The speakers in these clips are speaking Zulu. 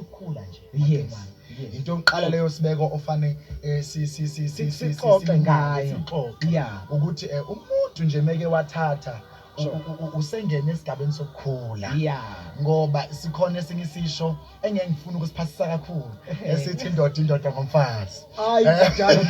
ukukhombisa ukukhula nje. Yes. Into yokuqala leyo sibeko ofane sixoxe ngayo. Yeah. Ukuthi umuntu nje meke wathatha usengena esigabeni sokukhula. Yeah. Ngoba sikhona esingisisho engeke ngifuna ukusiphasisa kakhulu esithi indoda ngomfazi. Hayi njalo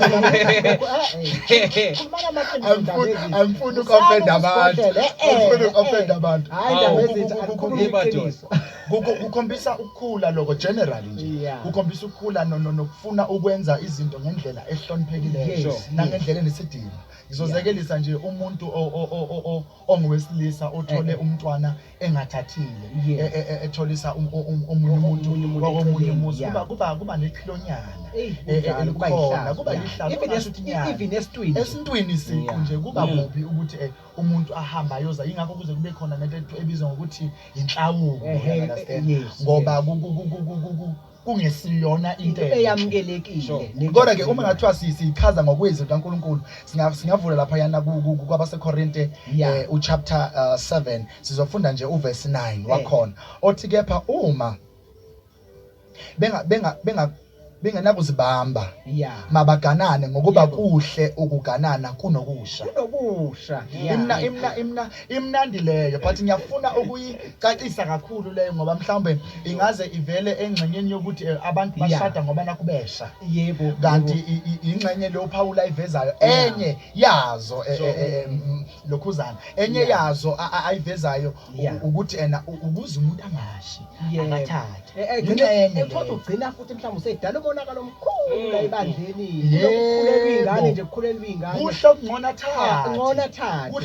Angifuni ukoffend abantu. Angifuni ukoffend abantu. Hayi ndaba ezithi akukhuluma iqiniso. Ukukhombisa ukukhula lokho generally nje. Ukukhombisa ukukhula nokufuna ukwenza izinto ngendlela ehloniphekileyo nangendlela enesidima. Ngizozekelisa nje umuntu ongowesilisa othole umntwana engathathile etholisa omunye umuntu wakomunye umuzi kuba neqhlonyana elikhona kuba lihlazo even esintwini siqu nje kuba kubi ukuthi umuntu ahamba ayoza ingakho kuze kube khona nento ebizwa ngokuthi inhlawuko ngoba kungesiyona into eyamukelekile. Kodwa ke uma ngathiwa sichaza ngokwezinto kaNkuluNkulu singavula lapha yana kwabaseKorinte uchapter 7 sizofunda nje uverse 9 wakhona othi kepha uma bengenakuzibamba mabaganane ngokuba kuhle ukuganana kunokusha imnandi leyo but ngiyafuna ukuyicacisa kakhulu leyo ngoba mhlawumbe ingaze ivele engxenyeni yokuthi abantu bashada ngoba nakubesha kanti ingxenye lo Paul ayivezayo enye yazo lokhuzana enye yazo ayivezayo ukuthi ukuze umuntu angashi angathatha ethola ugcina futhi mhlawumbe usedala umonakalo omkhulu la ebandleni ukukhulelwa ingane nje kukhulelwa ingane kuhle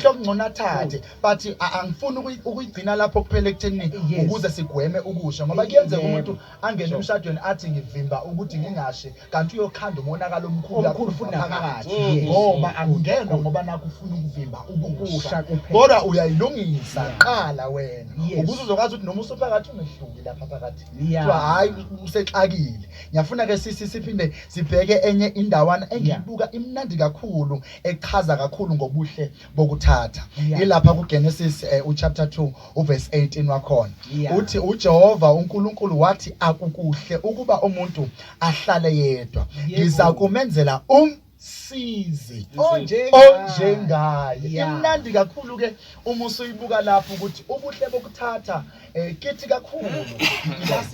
okungcona thathe but angifuni ukuyigcina lapho kuphela ekutheni ukuze sigweme ukusha ngoba kuyenzeka umuntu angene emshadweni athi ngivimba ukuthi ngingashe kanti uyokhanda umonakalo omkhulu futhi naphakathi ngoba angenwa ngoba nakufuna ukuvimba ukusha kodwa uyayilungisa qala wena ukuze uzokwazi ukuthi noma usuphakathi ungehluki lapha phakathi hayi usexakile. Ngiyafuna ke siphinde sibheke enye indawana engibuka imnandi kakhulu echaza kakhulu ngobuhle bokuthatha ilapha kuGenesis uchapter 2 uverse 18 wakhona uthi uJehova uNkulunkulu wathi akukuhle ukuba umuntu ahlale yedwa ngiza kumenzela umsizi onjengaye. Imnandi kakhulu ke uma usuyibuka lapho ukuthi ubuhle bokuthatha kithi kakhulu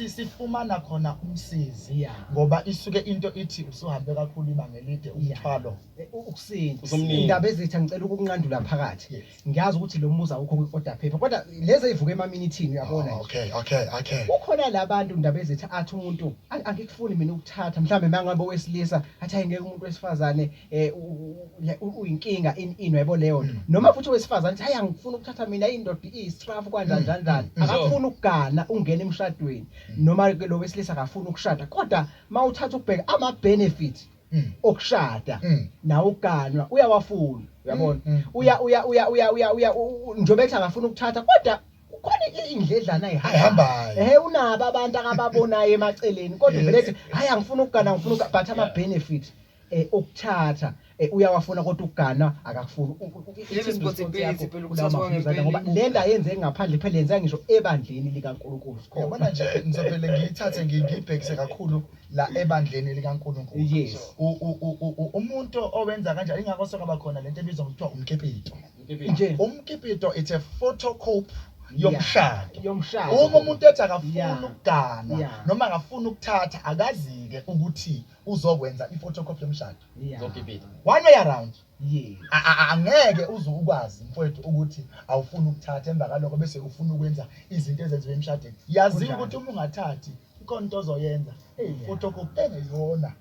sifumana khona umsizi ngoba isuke into ithi usuhambe kakhulu ibanga elide umthwalo ukusinda indaba ezithi ngicela ukunqandula phakathi ngiyazi ukuthi lo muza ukho kwi-order paper kodwa lezi ezivuka emaminithini uyabona okay ukhona labantu indaba ezithi athi umuntu angikufuni mina ukuthatha mhlambe mangabe owesilisa athi ayingeke umuntu wesifazane uyinkinga ini yabo leyo noma futhi owesifazane athi hayi angifuni ukuthatha mina indoda iyistrafu kanjani akafuni ukugana ungena emshadweni noma ke lo wesilisa akafuni ukushada kodwa mawuthatha ukubheka ama benefits okushada na uganwa uyawafuna uyabona uya njobe ethi akafuna ukuthatha kodwa khona indledlana ayihambayo unabo abantu akababonayo emaceleni kodwa vele ethi hayi angifuni ukugana but ama benefits ukuthatha uyawafuna kodwa ukugana akakufuni ngoba lenda yenze ngaphandle phela yenza ngisho ebandleni likaNkulunkulu yabona nje ngizophele ngiyithathe ngiyibhekise kakhulu la ebandleni likaNkulunkulu umuntu owenza kanjani ingakho sokaba khona lento ebizwa ngokuthiwa umkipito nje umkipito it's a photocopy yomshado uma umuntu ethi akafuna ukugana noma akafuna ukuthatha akazike ukuthi uzokwenza iphotocopy yomshado zokipita one way around angeke uze ukwazi mfowethu ukuthi awufuni ukuthatha emva kaloko bese ufuna ukwenza izinto ezenziwe emshadweni yazi ukuthi uma ungathathi ikhona into ozoyenza photocopy engeyona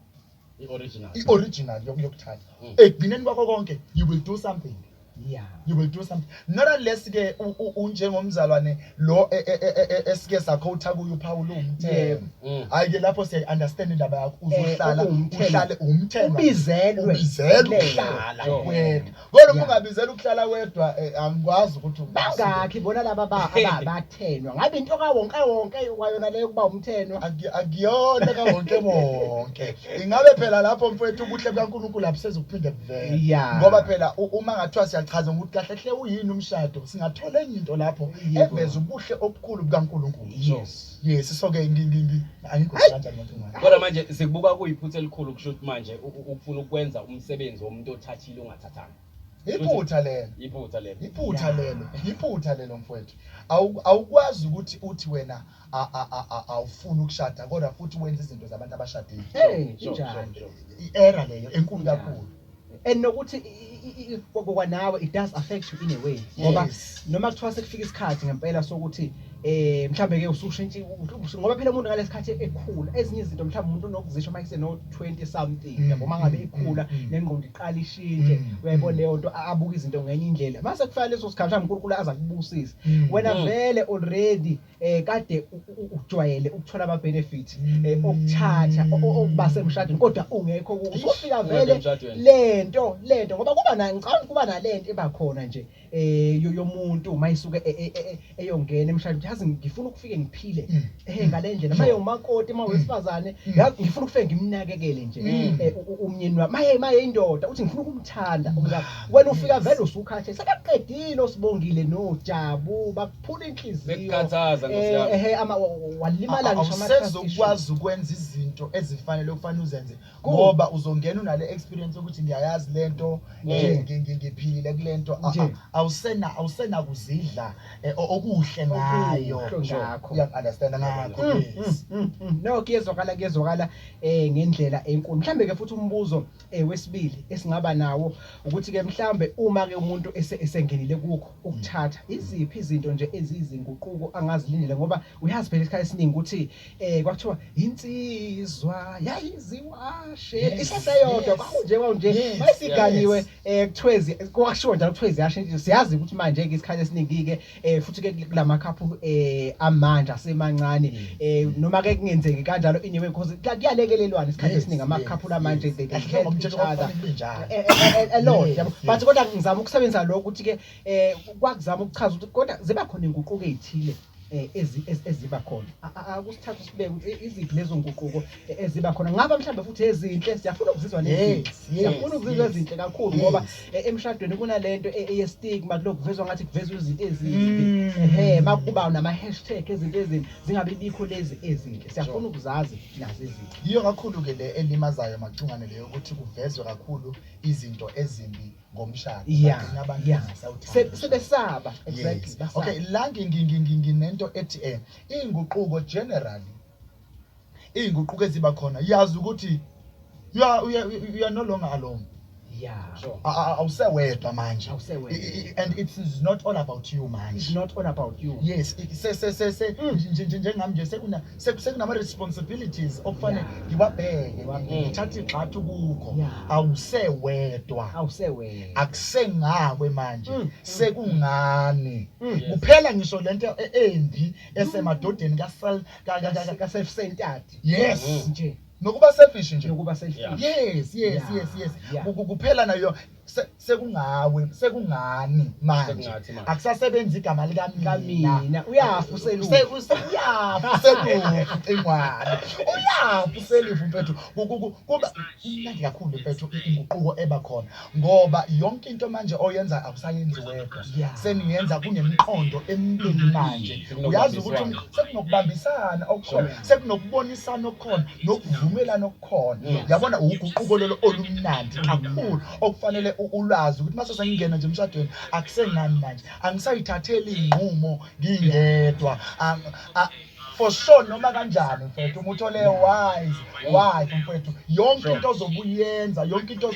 i-original yokuthatha ekugcineni kwakho konke you will do something you will do something not unless ke unjengomzalwane lo esike sakhotha kuyo uPaul umthelo ayike lapho siya understand indaba yakho uzohlala uhlale umthelo ubizelwe uhlala wedwa kodwa uma ungabizela ukuhlala wedwa angikwazi ukuthi bangakhi bona laba bathenwa ngabe into kawonke wayona leyo kuba umtheno akuyona kawonke ingabe phela lapho mfowethu ubuhle bukaNkulunkulu lapho sezokuphinde kuvela ngoba phela uma ngathiwa siyachaza ukuthi kahle hle uyini umshado singathola enye into lapho Yebo. eveza ubuhle obukhulu bukaNkulunkulu. Yes. So ke angikho kanjani manje. Kodwa manje sikubuka kuyiphutha elikhulu kusho ukuthi manje ufuna ukwenza umsebenzi womuntu othathile ongathathanga. Iphutha lelo. Iphutha lelo mfowethu. Awukwazi ukuthi uthi wena awufuni ukushada kodwa futhi wenza izinto zabantu abashadile. Injalo. I-era leyo enkulu kakhulu. And nokuthi nawe it does affect you in a way ngoba noma kuthiwa sekufika isikhathi ngempela sokuthi mhlambe ke usushintshe ngoba phela umuntu ngalesikhathi ekhula ezinye izinto mhlambe umuntu unokuzisho mayise no 20 something yabo mangabe ikhula nengqondo iqala ishintshe uyayibona leyo nto abuka izinto ngenye indlela mase kufanele leso sikhathi mhlambe uNkulunkulu aza kubusisa wena vele already kade ujwayele ukuthola ama benefits okuthatha okuba semshadweni kodwa ungekho usofika vele lento ngoba kuba ngicabanga kuba nalento ebakhona nje yomuntu mayisuke eyongena emshadweni yazi ngifuna ukufike ngiphile ngalendlela maye umakoti mawesifazane ngifuna ukufike ngimnakekele nje umnyeni wami maye indoda uthi ngifuna ukumthanda wena ufika vele usukhathe sakaqedile osibongile noJabu bakuphula inhliziyo bekukhathaza walimala ngisho awusezokwazi ukwenza izinto ezifanele okufanele uzenze ngoba uzongena unale experience ukuthi ngiyayazi lento ngiphilile kulento awusena kuzidla okuhle ngayo ngakho uyaunderstand ngakho no kuyezwakala ngendlela enkulu mhlambe ke futhi umbuzo wesibili esingaba nawo ukuthi ke mhlambe uma ke umuntu esengenile kukho ukuthatha iziphi izinto nje ezizinguquko angazilindele ngoba uyazi phela isikhathi esiningi ukuthi kwakuthiwa insizwa yayiziwashe isaseyodwa kwanje mayisiganiwe kuthwezi kwasho njalo kuthwezi yashintsha siyazi ukuthi manje ke isikhathi esiningi ke futhi ke kulama couple amanje asemancane noma ke kungenzeki kanjalo anyway because kuyalekelelwana isikhathi esiningi ama couple amanje they help each other a lot yabo but kodwa ngizama ukusebenzisa lokho ukuthi ke kwakuzama ukuchaza ukuthi kodwa ziba khona inguquko ezithile eziba khona akusithatha sibeke ukuthi iziphi lezo nguquko eziba khona ngaba mhlambe futhi ezinhle siyafuna ukuzizwa lezi siyafuna ukuzizwa ezinhle kakhulu ngoba emshadweni kunalento eyestigma lokuvezwa ngathi kuvezwa izinto ezimbi makuba nama hashtag ezinto ezimbi zingabe bikho lezi ezinhle siyafuna ukuzazi nazo izinto iyo kakhulu ke le elimazayo macungane leyo ukuthi kuvezwe kakhulu izinto ezimbi ngomshado sebesaba exactly okay la nginento ethi inguquko generally inguquko eziba khona yazi ukuthi you are no longer alone awusewedwa manje and it is not all about you manje it's not all about you yes njengami nje sekunama responsibilities okufanele ngiwabheke ngithathe igxathu kukho awusewedwa akusengakwe manje sekungani kuphela ngisho lento embi esemadodeni ka self centered yes nje nokuba selfish nje yes kuphela nayo sekungani manje akusasebenzi igama lika mina uyafu selifu mfethu kuba imnandi kakhulu mfethu inguquko eba khona ngoba yonke into manje oyenza akusayenzi wedwa seniyenza kunemiqondo emibili manje uyazi ukuthi sekunokubambisana okukhona sekunokubonisana okukhona nokuvumelana okukhona yabona uguquko lolo olumnandi kakhulu okufanele ulwazi ukuthi mase sengingena nje emshadweni akusengani manje angisayithatheli inqumo ngingedwa for sure noma kanjani mfethu uma uthole wise mfethu yonke into ozobuyenza yonke into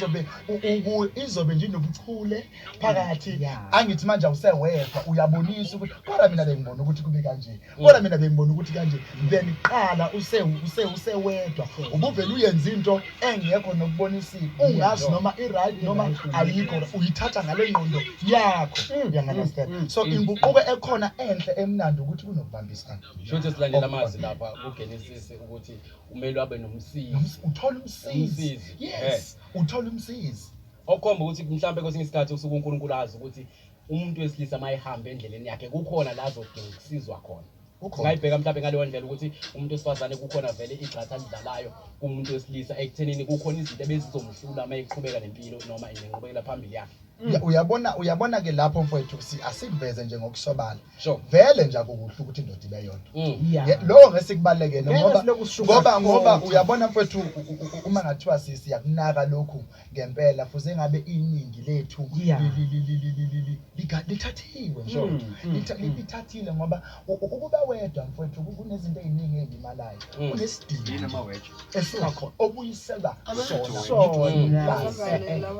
izobe nje inobuchule phakathi angithi manje awusewedwa uyabonisa ukuthi kodwa mina bengibona ukuthi kube kanje kodwa mina bengibona ukuthi kanje beniqala usewedwa ubuvela uyenza into engekho nokubonisika ungazi noma i-right noma ayikho uyithatha ngale ngqondo yakho uyangaunderstand so inguquko ekhona enhle emnandi ukuthi kunokubambisana landela amazi lapha kuGenesis ukuthi umeli wabe nomsizi uthola umsizi uthola umsizi okhomba ukuthi mhlambe kwesinye isikhathi usuku uNkulunkulu azi ukuthi umuntu wesilisa mayihambe endleleni yakhe kukhona la azodinga ukusizwa khona ngayibheka mhlambe ngaleyo ndlela ukuthi umuntu wesifazane kukhona vele igxatha lidlalayo kumuntu wesilisa ekuthenini kukhona izinto ebezizomhlula mayiqhubeka nempilo noma inenqubekela phambili yakhe uyabona ke lapho mfowethu asikuveze nje ngokusobala Sure. vele nje akukuhle ukuthi indoda ibe yodwa Yeah. lo ngesikubalekele Ngeke silokhu sishuka ngoba futhi. uyabona mfowethu uma ngathiwa siyakunaka lokhu ngempela fuze ngabe iningi lethu Yeah. lithathiwe nje lithathile ngoba ukuba wedwa mfowethu kunezinto eziningi ezimalayo kunesidingo esikhona obuyiselwa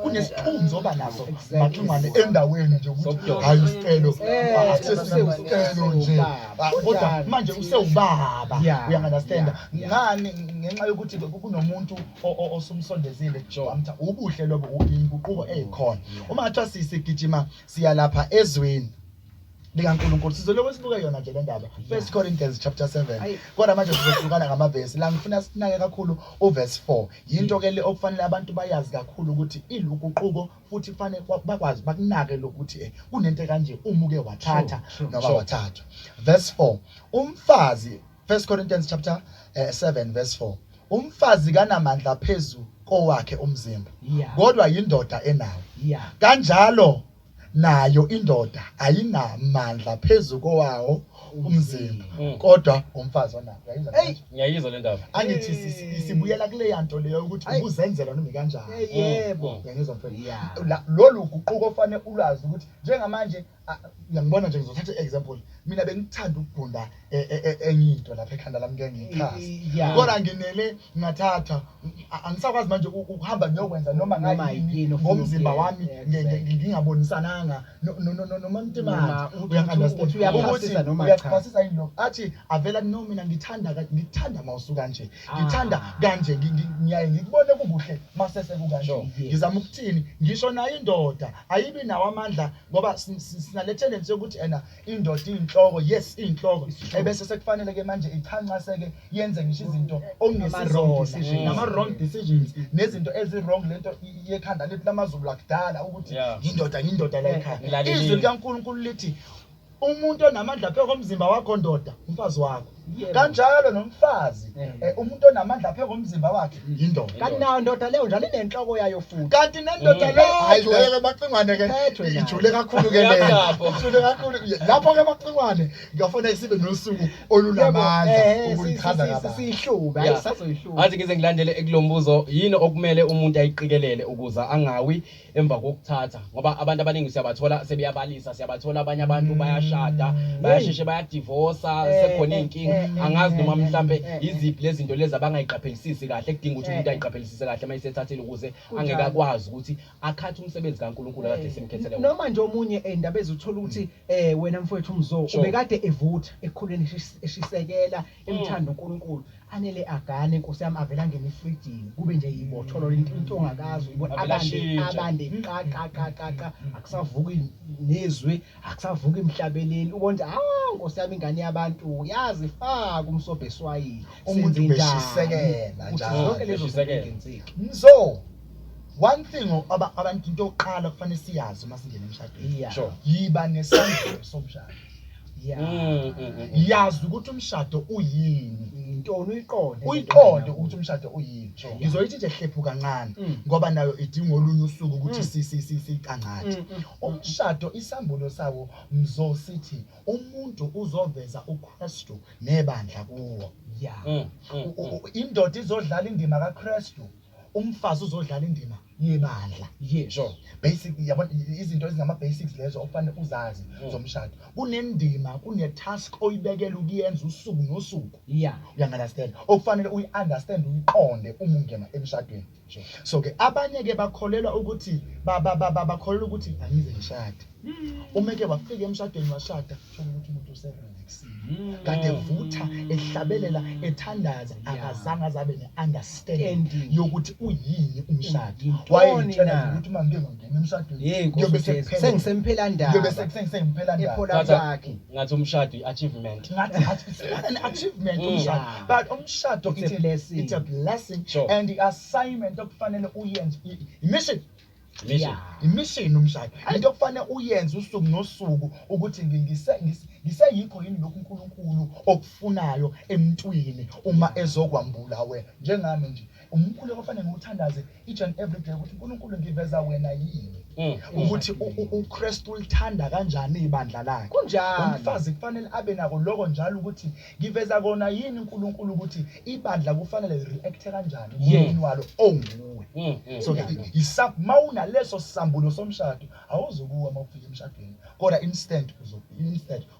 kunesithunzi oba naso maxhumane endaweni nje ukuthi hayi isicelo asesisicelo nje kodwa manje usewubaba uyangiunderstand ngani ngenxa yokuthi kunomuntu osumsondezile wamtha ubuhle lobo inguquko ezikhona uma ngathiwa sigijima siya lapha ezweni likaNkulunkulu sizoloko sibuka yona nje le ndaba 1 Corinthians chapter 7 kodwa manje sizohlukana ngamavesi la ngifuna sinake kakhulu uverse 4 yinto ke le okufanele abantu bayazi kakhulu ukuthi iluguquko futhi kufanele bakwazi bakunake lokuthi kunento kanje umuke wathatha noma wathathwa verse 4 umfazi 1 Corinthians chapter 7 verse 4 umfazi kanamandla phezulu kowakhe umzimba kodwa yindoda enawo kanjalo nayo indoda ayinamandla phezulu kowawo umzimba kodwa umfazi onayo ngiyayizwa le ndaba angithi sibuyela kule yanto leyo ukuthi ubuzenzela noma kanjani yebo ngiyangizwa mfowethu lolu guquko ofanele ulwazi ukuthi njengamanje ngiyangibona nje ngizothatha example mina bengithanda ukugunda enye into lapha ekhanda lami ngiyichaza kodwa nginele ngathatha angisakwazi manje ukuhamba ngiyokwenza noma ngayini ngomzimba wami ngingabonisananga noma mntimana uyaphasisa noma uyaphasisa indlo athi avela no mina ngithanda mawusuka nje ngithanda kanje ngiyaye ngikubone kubuhle masese kukanje ngizama ukuthini ngisho nayo indoda ayibi nawo amandla ngoba sinale tendency yokuthi indoda inhloko yes inhloko ebese sekufanele ke manje ichanxa ke yenze ngisho izinto okungesizona nama wrong decisions nezinto ezi wrong lento yekhanda lethu lamaZulu akudala ukuthi indoda la ekhaya izwi likaNkulunkulu lithi umuntu onamandla phezu komzimba wakho ndoda umfazi wakho kanjalo nomfazi umuntu onamandla phezu komzimba wakhe yindoda kanti nayo ndoda leyo njalo inenhloko yayo futhi kanti nendoda leyo hayi leyo bacingwane ke ijule kakhulu ke leyo ijule kakhulu lapho ke bacingwane ngiyafuna sibe nosuku olunamandla ukuyichaza kabanzi sihlube ayisazoyihluba athi ngize ngilandele ekulombuzo yini okumele umuntu ayiqikelele ukuza angawi emva kokuthatha ngoba abantu abaningi siyabathola sebeyabalisa siyabathola abanye abantu bayashada bayasheshe bayadivorca sekhona inkinga angazi noma mhlambe iziphi lezi zinto lezi abangayiqaphelisisi kahle kudinga ukuthi umuntu ayiqaphelisise kahle mayisethathile ukuze angeke akwazi ukuthi akhathe umsebenzi kaNkulunkulu kade simkhethele noma nje omunye endaba ezuthola ukuthi wena mfowethu umzo ubekade evutha ekukhuleni eshisekela emthanda uNkulunkulu anele agane inkosi yami avela ngene efridini kube nje yibotholo into ongakazi uyibona abande qa akusavuki nezwi akusavuki emhlabeleni ubona inkosi yami ingane yabantu yazi faka umsobho eswayini umuntu beshisekela njalo zonke lezo zingenzeki so one thing abantu into oqala kufanele siyazi uma singena emshadweni yiba nesandla somshado yazi ukuthi umshado uyini intoni uyiqonde ukuthi umshado uyini ngizoyithi nje hlephu kancane ngoba nayo idinga olunye usuku ukuthi siqanqathe umshado isambulo sawo mzosithi umuntu uzoveza uKristu nebandla kuwo indoda izodlala indima kaKristu umfazi uzodlala indima yebandla basic yabona izinto ezingama basics lezo okufanele uzazi zomshado kunendima kunetask oyibekela ukuyenza usuku nosuku uyangiunderstand okufanele uyiunderstand uyiqonde uma ungena emshadweni so ke abanye ke bakholelwa ukuthi bakholelwa ukuthi angize ngishade uma ke wafika emshadweni washada kusho ukuthi umuntu userelaxile kade vutha ehlabelela ethandaza akazange azabe neunderstanding yokuthi uyini umshado wayitshela ukuthi uma ngeke ngene emshadweni kuyobe sengisempela ndaba kuyobe sengisempela ndaba ephola zakhe ngathi umshado iachievement ngathi an achievement umshado but umshado it's a blessing and the assignment okufanele uyenze mission umshado into okufanele uyenze usuku nosuku ukuthi ngiseyikho yini lokhu uNkulunkulu okufunayo emntwini uma ezokwambula wena njengami nje umkhuleko ofanele ngiwuthandaze each and every day ukuthi uNkulunkulu ngiveza wena yini ukuthi uKristu ulithanda kanjani ibandla lakhe kunjalo umfazi kufanele abe nako lokho njalo ukuthi ngiveza kona yini uNkulunkulu ukuthi ibandla kufanele react kanjani umyeni walo onguwe so mawuna leso sisambulo somshado awuzokuwa mawufika emshadweni kodwa instead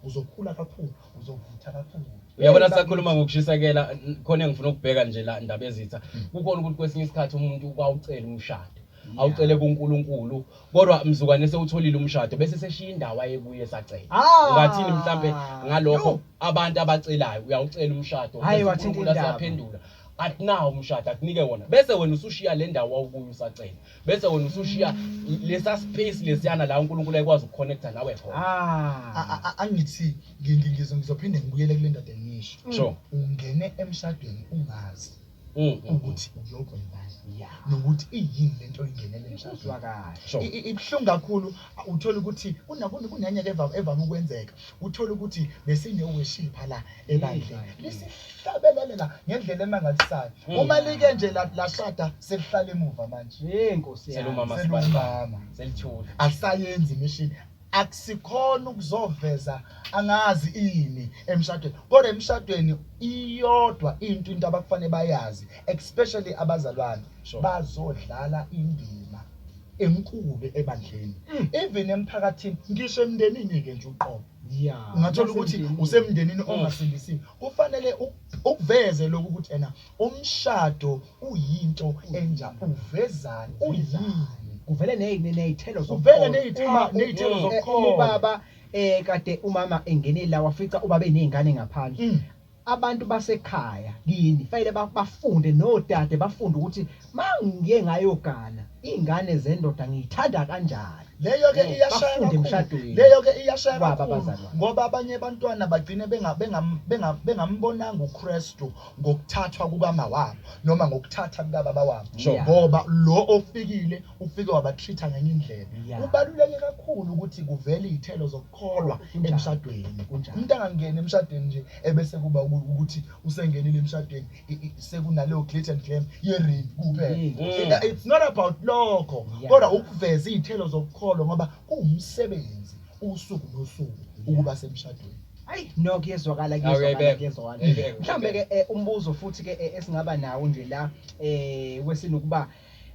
uzokhula kakhulu uzovutha kakhulu. Uyabona sakhuluma ngokushisakela khona engifuna ukubheka nje la indaba ezitha kukhona ukuthi kwesinye isikhathi umuntu kwawucela umshado awucele kuNkulunkulu kodwa mzukwane sewutholile umshado bese seshiya indawo ayekuye sacela ungathini mhlambe ngalokho abantu abacelayo uyawucela umshado uNkulunkulu asiyaphendula athi nawo umshado akunike wona bese wena usushiya le ndawo awukuyo usacela bese wena usushiya lesa space lesiyana la uNkulunkulu ekwazi ukuconnecta nawe khona angithi ngizophinde ngibuyele kule ndoda engisho ungene emshadweni ungazi ukuthi uyokwenzani nokuthi iyini lento oyingenele emshadweni ibhlungu kakhulu uthola ukuthi kunenye evama ukwenzeka uthola ukuthi besine-worship la ebandleni lisihlabelelela ngendlela emangalisayo uma like nje lashada selihlala emuva manje Nkosi selumama selithula asayenzi imishini akusikhona ukuzoveza angazi ini emshadweni kodwa emshadweni iyodwa into abakufanele bayazi especially abazalwane bazodlala indima enkulu ebandleni even emphakathini ngisho emndenini ke nje uqobo ungathola ukuthi usemndenini ongasindisiwe kufanele ukuveze lokhu ukuthi ena umshado uyinto enja uvezani uyini kuvele nezithelo nezithelo zokholo ubaba kade umama engene la wafica ubaba enezingane ngaphandle abantu basekhaya kini fanele bafunde nodade bafunde ukuthi mangiye ngayogana ingane zendoda ngiyithanda kanjani leyo ke iyashaya emshadweni leyo ke iyashaya kakhulu ngoba abanye abantwana bagcine bengambonanga uKristu ngokuthathwa kukama wabo noma ngokuthatha kubaba wabo ngoba lo ofikile ufike wabatreata ngenye indlela kubaluleke kakhulu ukuthi kuvele izithelo zokukholwa emshadweni umuntu angangena emshadweni nje ebese kuba ukuthi usengenile emshadweni sekunaleyo glitch and glam ye-ring kuphela it's not about lokho kodwa ukuveza izithelo zokukholwa ngoba kuwumsebenzi usuku nosuku ukuba semshadweni no kuyezwakala mhlambe ke umbuzo futhi ke esingaba nawo nje la wesini ukuba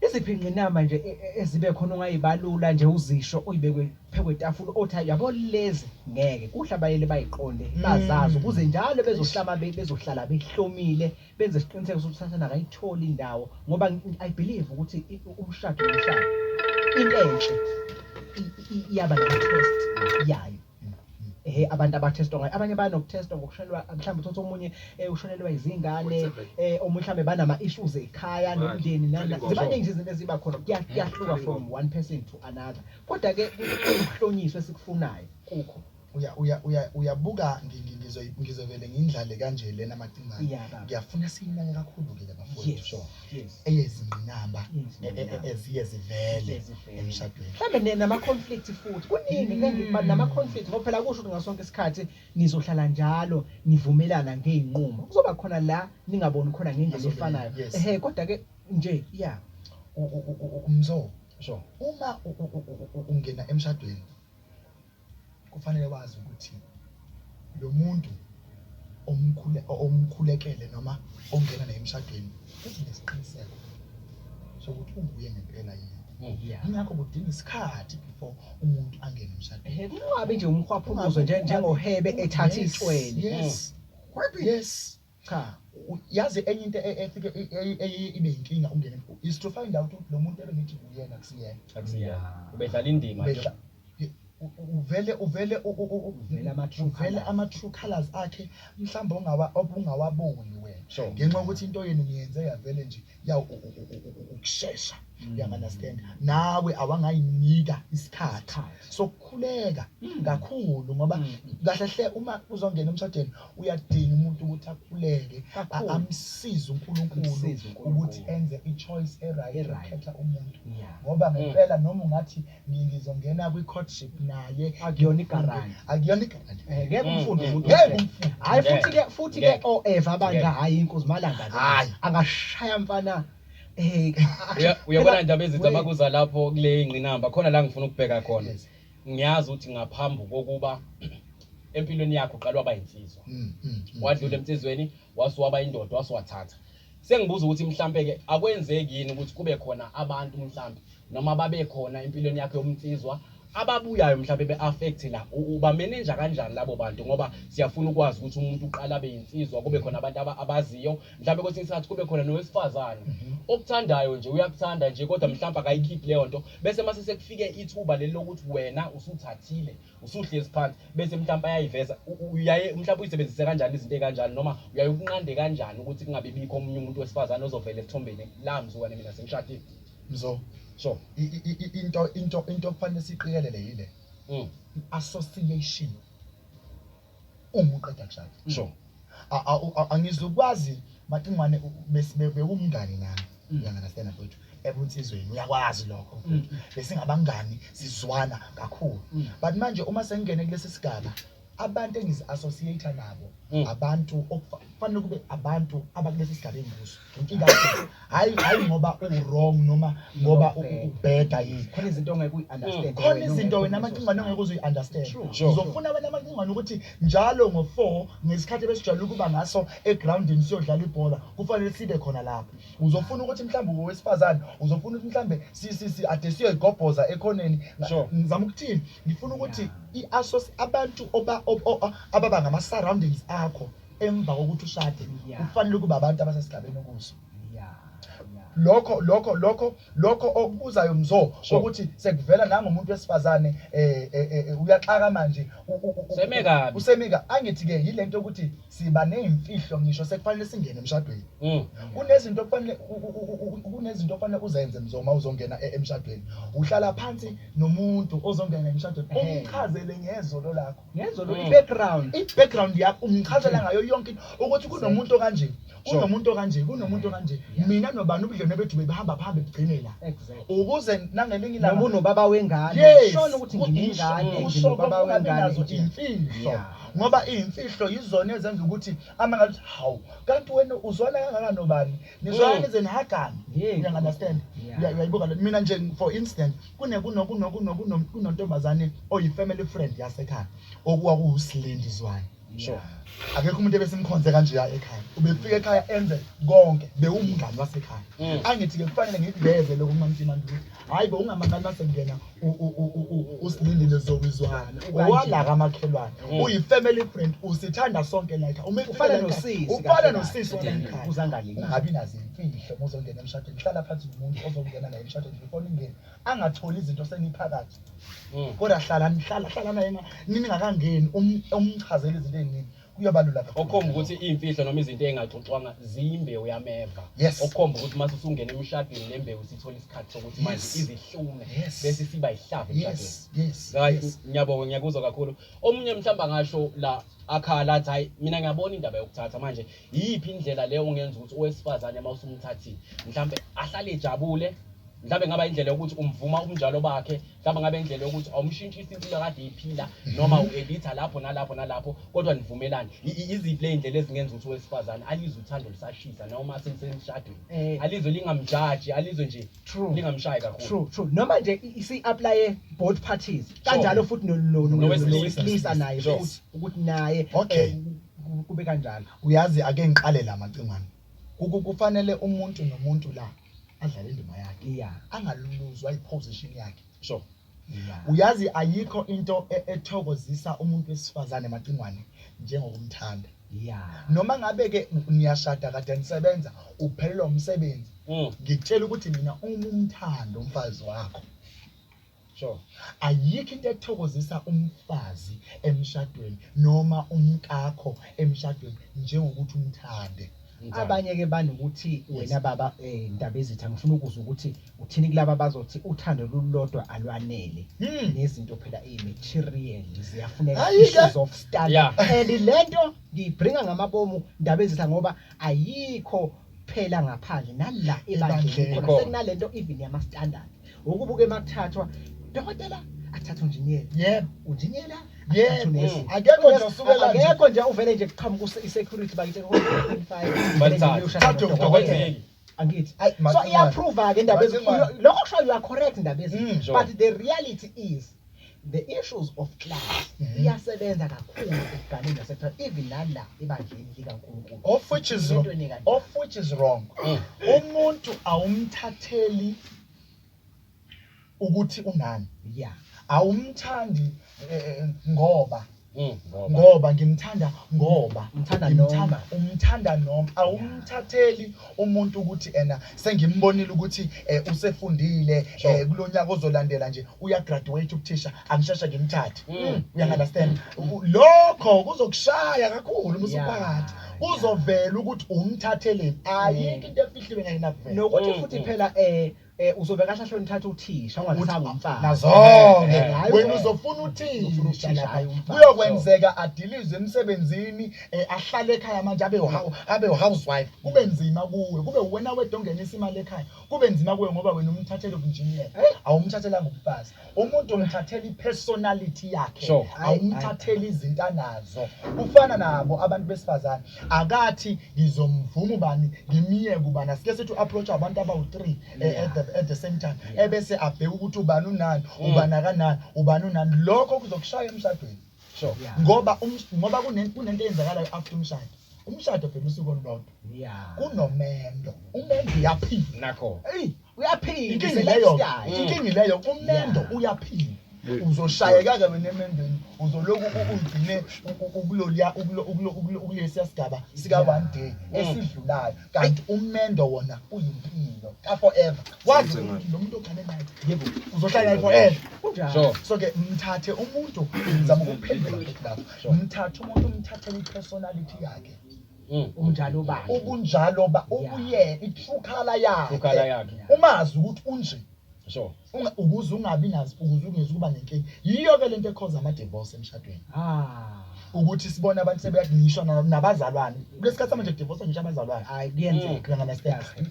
iziphi ingqinamba nje ezibe khona ongayibalula nje uzisho uyibekwe phekwe etafula othi yabo lezi ngeke kuhlabayele bayiqonde bazazi ukuze njalo bezohlala behlomile benze isiqiniseko sokuthi sathana akayitholi indawo ngoba I believe ukuthi umshado into enhle iyaba nama-test yayo abantu abathestwa ngayo abanye banokuthestwa ngokushonelwa mhlawumbe uthothi omunye ushonelwa izingane omunye mhlawumbe banama-issues ekhaya nomndeni zibaningi nje izinto eziba khona kuyahluka from one person to another kodwa-ke ukuhlonyiswa esikufunayo kukho uyabuka ngizovele ngindlale kanje lena macingane ngiyafuna siyinake kakhulu-ke labafowethu eyezingqinamba eziye zivele emshadweni mhlawumbe nama-conflict futhi kuningi nama-conflict ngoba phela kusho ukuthi ngasonke isikhathi nizohlala njalo nivumelana ngey'nqumo kuzoba khona la ningaboni khona ngendlela efanayo kodwa-ke nje umzo uma ungena emshadweni kufanele wazi ukuthi lo muntu omkhulekele noma ongena naye emshadweni uzinesiqiniseko sokuthi unguye ngempela yini ingakho kudinga isikhathi before umuntu angene emshadweni kungabi nje umkhwaphumuzo njengohebe ethatha itswele yes cha yazi enye into efike ibe inkinga ungene is to find out ukuthi lo muntu ebengithi uyena akusiyena ubedlala indima uvele ama-true colors akhe mhlawumbe ungawaboni wena ngenxa yokuthi into yenu niyenze yavele nje ukushesha uya-understand nawe awangayinika isikhathi sokukhuleka kakhulu ngoba kahle hle uma uzongena emshadweni uyadinga umuntu ukuthi akhuleke amsize uNkulunkulu ukuthi enze i-choice e-right ukhetha umuntu ngoba ngempela noma ungathi ngizongena kwi-courtship naye akuyona igaranti ngeke umfunde umuntu hayi futhi-ke o-eva abanga hayi inkosi malanga angashaya mfana uyabona indaba ezithi abakuza lapho kule ingqinamba khona la ngifuna ukubheka khona. Ngiyazi ukuthi ngaphambi kokuba empilweni yakho uqala waba insizwa. Wadlula emsizweni wasuwaba indoda wasuwathatha. Sengibuza ukuthi mhlambe ke akwenzeki yini ukuthi kube khona abantu mhlambe noma babe khona empilweni yakhe yomnsizwa ababuyayo mhlambe beaffect la uba manager kanjani labo bantu ngoba siyafuna ukwazi ukuthi umuntu uqala abe insizwa kube khona abantu abaziyo mhlambe kwesinye isikhathi kube khona nowesifazane okuthandayo nje uyakuthanda nje kodwa mhlambe akayikhiphi leyo nto bese mase sekufike ithuba leli lokuthi wena usuthathile usuhlezi phansi bese mhlambe ayayiveza uyaye mhlambe uyisebenzise kanjani izinto ekanjani noma uyaye ukunqande kanjani ukuthi kungabe bikho omunye umuntu wesifazane ozovela ethombeni la mzuka mina sengishadile mzo so into kufanele siqikelele yile association umuntu qeda kushada so angizukwazi maqingwane besibe umngani nami uyangalasena mfowethu ebunsizweni uyakwazi lokho bese ngabangani sizwana kakhulu but manje uma sengene kulesi sigaba abantu engizi-associate nabo abantu okufanele kube abantu abakulesi sigaba engibuso inkinga hayi ngoba u-wrong noma ngoba ubheda yini khona izinto ongeke uyi-understand khona izinto wena amaqingwane ongeke uzuyi-understand uzofuna wena amaqingwane ukuthi njalo ngo-4 ngesikhathi ebesijwayele ukuba ngaso egroundini siyodlala ibhola kufanele sibe khona lapho uzofuna ukuthi mhlawumbe owesifazane uzofuna ukuthi mhlawumbe ade siyoyigobhoza ekhoneni ngizama ukuthini ngifuna ukuthi abantu ababa ngama-surroundings akho emva kokuthi ushade kufanele ukuba abantu abasesigabeni okuso lokho okubuzayo mzo ukuthi sekuvela nangomuntu wesifazane uyaxaka manje usemika angithi ke yilento ukuthi siba nezimfihlo ngisho sekufanele singene emshadweni kunezinto kufanele uzenze mzo uma uzongena emshadweni uhlala phansi nomuntu ozongena emshadweni umchazele ngezolo lakho i-background yakho umchazela ngayo yonke ukuthi kunomuntu kanje kunomuntu kanje mina nobani ubudlelwane bethu behamba phambi begcine la ukuze nangelinye ilanga noma unobaba wengane shona ukuthi ngingingane nobaba wengane imfihlo ngoba imfihlo yizona ezenza ukuthi amangathi hawu kanti wena uzwana kangaka nobani nizwana nizeni hagani understand uyayibuka mina nje for instance kunontombazane oyi-family friend yasekhaya okuwa kuusilendizwane sure akekho umuntu ebesimkhonze kanje ya ekhaya ubefika ekhaya enze konke bewumngani wasekhaya angithi ke kufanele ngikuveze lokho kumamtima ngithi hayi bo ungamangani masengena usilindile zokwizwana owalaka amakhelwane uyi-family friend usithanda sonke like ufana nosisi ekhaya uzangani ungabi nazo imfihlo muzongena emshadweni hlala phansi nomuntu ozongena naye emshadweni before ningene angatholi izinto seniphakathi kodwa hlala naye ningakangeni umchazele izinto eziningi kuyabalula kakhulu okhomba ukuthi imfihlo noma izinto engaxoxwanga ziyimbewu yameva okhomba ukuthi mase usungena emshadweni nembewu sithola isikhathi sokuthi manje izihlume bese siba ihlavu emshadweni ngiyabonga ngiyakuzwa kakhulu omunye mhlamba ngasho la akhala athi hayi mina ngiyabona indaba yokuthatha manje yiphi indlela leyo ungenza ukuthi owesifazane mawusumthathile mhlambe ahlale ejabule mhlambe ngaba indlela yokuthi umvuma umnjalo bakhe mhlambe ngabe indlela yokuthi awumshintshisi impilo kade iphila noma ueditha lapho nalapho kodwa nivumelane iziphi le indlela ezingenza ukuthi owesifazane alizwe uthando lisashisa noma semshadweni alizwe lingamjaji alizwe nje lingamshayi kakhulu true noma nje isi-apply both parties kanjalo futhi nowesilisa naye futhi ukuthi naye kube kanjalo uyazi ake ngiqale la macingwane kufanele umuntu nomuntu la adlale indima yakhe angaluluzwa iposition yakhe sure uyazi ayikho into ethokozisa umuntu wesifazane macingwane njengokumthanda noma ngabe ke niyashada kade nisebenza uphelelwa umsebenzi ngikutshela ukuthi mina umthando umfazi wakho sure ayikho into ethokozisa umfazi emshadweni noma umkakho emshadweni njengokuthi umthande abanye ke banokuthi wena baba indaba ezitha ngifuna ukuzwa ukuthi uthini kulabo bazothi uthando lulodwa alwanele nezinto phela material ziyafuneka issues of standard and lento ngibringa ngamabomu indaba ezitha ngoba ayikho phela ngaphandle nala ebandleni khona sekunalento even yama standard ukubuke makuthathwa dokotela athatha engineer unjiniyela akekho nje uvele nje kuqhamuka i-security bakithi 25 angithi Ayi, so Macingwane. iyaprove ke indaba Macingwane. lokho kusho you are correct indaba ezini sure. but the reality is the issues of class iyasebenza kakhulu ekuganeni nasekhaya even nala ebandleni likaNkulunkulu Of which is wrong. Umuntu awumthatheli ukuthi unani. yeah Awumthandi ngoba Ngoba ngimthanda ngoba umthanda noma awumthatheli umuntu ukuthi sengimbonile ukuthi usefundile kulonyaka ozolandela nje uya graduate ubuthisha angisheshe ngimthathe uyangaunderstand lokho kuzokushaya kakhulu umsuphakathi kuzovela ukuthi umthatheleni ayikho into efihliwe ngayinakuvela nokuthi futhi phela uzobe kahle hloni uthatha uthisha ungathanga umfana nazonke wena uzofuna uthisha lapha kuyokwenzeka adilizwe emsebenzini ahlale ekhaya manje abe housewife kube nzima kuwe kube wena wedwa ongenisa imali ekhaya kube nzima kuwe ngoba wena umthathele ubunjiniyela awumthathela ngokufazi umuntu umthathela ipersonality yakhe awumthathela izinto anazo ufana nabo abantu besifazane akathi ngizomvuma ubani ngimiye kubana sike sethu approach abantu abawu3 at the same time ebese abheka ukuthi ubani unani ubani akanani ubani unani lokho kuzokushaya emshadweni ngoba kunento eyenzakalayo after umshado phela usuku olulodwa kunomendo umendo uyaphinda nakho uyaphinda inkingi leyo umendo uyaphinda uzoshayeka-ke wena emendweni uzoloku ugcine ukulesiya sigaba sika-1 day esidlulayo kanti umendo wona uyimpilo ka-forever wazi ukuthi lo muntu okhale naye uzohlala naye forever so-ke mthathe umuntu ngizama ukuphendula lapho mthathe umuntu umthathele i-personality yakhe unjalo bani ubunjalo ubuyena i-true color yakhe umazi ukuthi unje ukuze ungabi nazo ukuze ungeze kuba nenkinga yiyo ke lento ekhoza ama-divorce emshadweni ukuthi sibone abantu sebeyangishwa nabazalwane kulesikhathi manje divorce ngisho abazalwane hayi kuyenzeka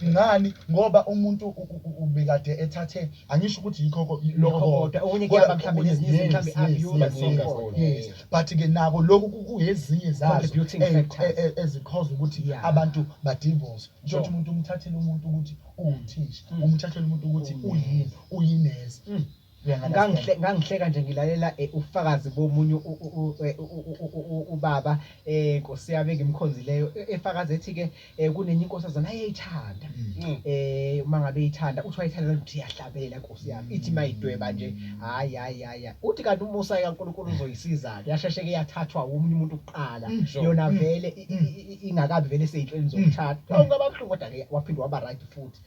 ngani ngoba umuntu ubekade ethathe angisho ukuthi yikho lokho kodwa okunye kuyaba mhlambe nezinye mhlambe abuse but ke nako lokhu kuyezinye zazo ezikhoza ukuthi abantu badivorce ngisho ukuthi umuntu umthathele umuntu ukuthi uwuthisha umthathele umuntu ukuthi uyinesi ngangihleka nje ngilalela ufakazi bomunye ubaba Nkosi yami engimkhonzileyo efakaza ethi ke kunenye inkosazana ayeyithanda uma ngabe eyithanda uthi wayithanda ukuthi iyahlabela Nkosi yami ithi mayidweba nje hayi uthi kanti umusa kaNkulunkulu uzoyisiza yasheshe ke yathathwa umunye umuntu uqala yona vele ingakabi vele seyinhlweni zokuthatha ungaba buhlungu kodwa ke waphinde waba right futhi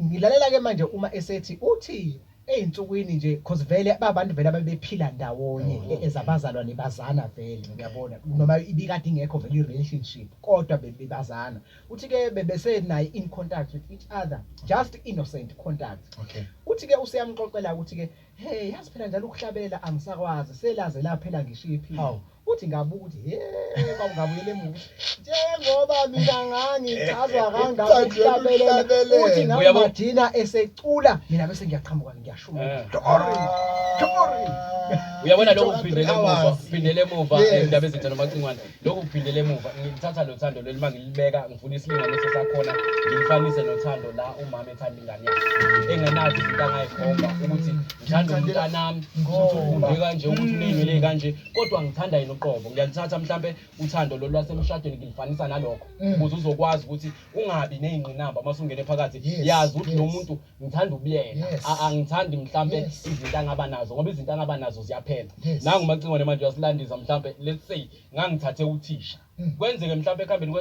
ngilalela ke manje uma esethi uthi eyinsukwini nje cause vele abantu vele ababephila ndawonye ezabazalwane bazana vele ngiyabona noma ibikade ingekho vele i-relationship kodwa bebazana uthi ke bebesenayo in contact with each other just innocent contact uthi ke useyamxoxela ukuthi ke hey yazi phela njalo ukuhlabela angisakwazi selaze laphela ngishiphi uthi ngabuka ukuthi kwakungabuyele emuva njengoba mina ngangichazwa kangaka ukuhlabela uthi ngamadina esecula mina bese ngiyaqhamuka ngiyashuma Tori uyabona lokho kuphindele emuva indaba ezintsha noMacingwane lokho kuphindele emuva ngithatha lo thando leli mangilibeka ngifuna isilinganiso sakhona ngimfanise nothando la umama ethanda ingane yakhe engenazi izinto angayikhomba ukuthi ngithanda umntanami ufunde kanje ukuthi uney'nwele kanje kodwa ngithanda yena uqobo ngiyalithatha mhlambe uthando lolu lwasemshadweni ngilifanisa nalokho ukuze uzokwazi ukuthi ungabi ney'ngqinamba uma usungene phakathi yazi ukuthi lo muntu ngithanda ubuyena angithandi mhlambe izinto angaba nazo ngoba izinto angaba nazo ziyaphela nangu uMacingwane manje uyasilandiza mhlambe let's say ngangithathe uthisha kwenzeke mhlambe ekuhambeni